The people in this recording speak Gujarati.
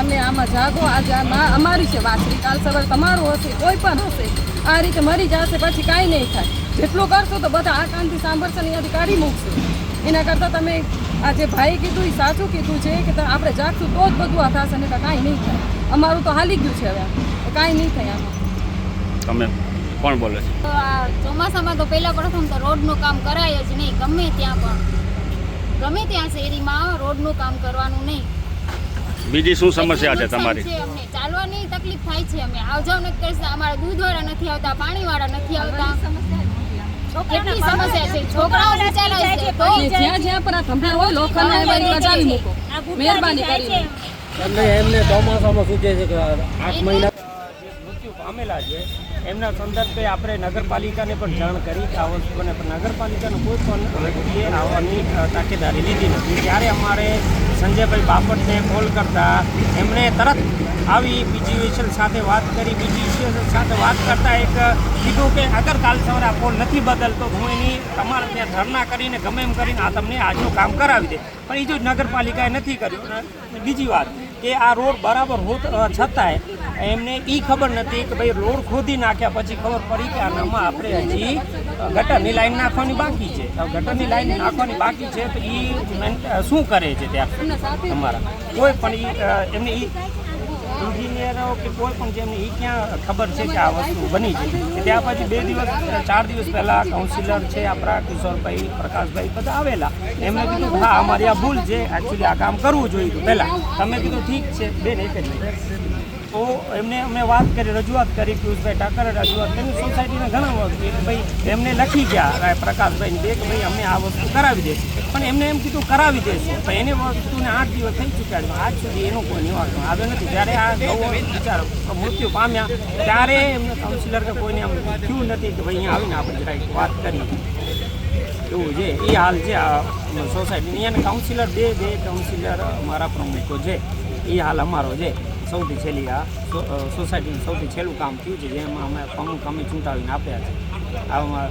તમે આમાં જાગો. આજે અમારી છે વાછરી, કાલ સવારે તમારું હશે, કોઈ પણ હશે. આ રીતે મરી જશે પછી કાંઈ નહીં થાય. જેટલું કરશો તો બધા આ કાનથી સાંભળશે ને અહીંયાથી કાઢી મૂકશે. એના કરતાં તમે આ જે ભાઈ કીધું એ સાચું કીધું છે કે આપણે જાગશું તો જ બધું આ થશે, ને કાંઈ નહીં થાય. અમારું તો હાલી ગયું છે હવે, કાંઈ નહીં થાય આમાં. તમે કોણ બોલે છે? તો આ ચોમાસામાં તો પહેલા પ્રથમ તો રોડનું કામ કરાય જ નહીં. ગમે ત્યાં શેરીમાં રોડનું કામ કરવાનું નહીં. બીજી શું સમસ્યા છે તમારી? અમને ચાલવાની તકલીફ થાય છે. અમે આવજાવ નથી કરતા. અમારા દૂધવાળા નથી આવતા, પાણીવાળા નથી આવતા. કેટલી સમસ્યા છે. છોકરાઓ બિચારા છે તો જ્યાં પર આ થંભલા હોય લોખંડના એવા બચાવી મૂકો, મહેરબાની કરીને. એમને ચોમાસામાં શું કહે છે કે 8 મહિના મૃત્યુ પામેલા છે. એમના સંદર્ભે આપણે નગરપાલિકાને પણ જાણ કરી કે આ વસ્તુ બને, પણ નગરપાલિકાનો કોઈ પણ વ્યક્તિએ આવવાની તાકેદારી લીધી નથી. ત્યારે અમારે સંજયભાઈ બાપટને કોલ કરતા એમણે તરત આવી BGVSL સાથે વાત કરી. BGVSL સાથે વાત કરતાં એક કીધું કે અગર કાલ સવારે આ પોલ નથી બદલતો હું એની તમારે ત્યાં ધરના કરીને ગમે એમ કરીને આ તમને આજનું કામ કરાવી દે. પણ એ જો નગરપાલિકાએ નથી કર્યું. બીજી વાત કે આ રોડ બરાબર હોત છતાંય એમને એ ખબર નથી કે ભાઈ રોડ ખોદી નાખ્યા પછી ખબર પડી કે આનામાં આપણે હજી ગટરની લાઈન નાખવાની બાકી છે. ગટરની લાઈન નાખવાની બાકી છે તો એ શું કરે છે ત્યાં તમારા કોઈ પણ એમને એન્જિનિયરો કે કોઈ પણ જેમને એ ક્યાં ખબર છે કે આ વસ્તુ બની છે. ત્યાં પછી 2 દિવસ 4 દિવસ પહેલાં કાઉન્સિલર છે આપણા કિશોરભાઈ, પ્રકાશભાઈ બધા આવેલા. એમને કીધું હા અમારી આ ભૂલ છે, એકચ્યુઅલી આ કામ કરવું જોઈએ પહેલાં. તમે કીધું ઠીક છે બેન, એક જ તો એમને અમને વાત કરી, રજૂઆત કરી. પિયુષભાઈ ઠાકરે રજૂઆત કરી. સોસાયટીને ઘણા કે ભાઈ એમને લખી ગયા પ્રકાશભાઈને કે ભાઈ અમને આ વસ્તુ કરાવી દે. પણ એમને એમ કીધું કરાવી દેશે, પણ એની વસ્તુને 8 દિવસ થઈ ચૂક્યા છે. આજ સુધી એનું કોઈ નિવારણ આવ્યો નથી. જ્યારે આ બિચારો મૃત્યુ પામ્યા ત્યારે એમને કાઉન્સિલર કે કોઈને આમ થયું નથી કે ભાઈ અહીંયા આવીને આપણે જરાક વાત કરીએ. એવું છે એ હાલ છે આ સોસાયટીની. અને કાઉન્સિલર બે કાઉન્સિલર અમારા પ્રમુખો છે. એ હાલ અમારો છે સૌથી છેલ્લી આ સોસાયટીનું સૌથી છેલ્લું કામ થયું છે, જેમાં અમે પ્રમુખ અમે ચૂંટાવીને આપ્યા છે. આમાં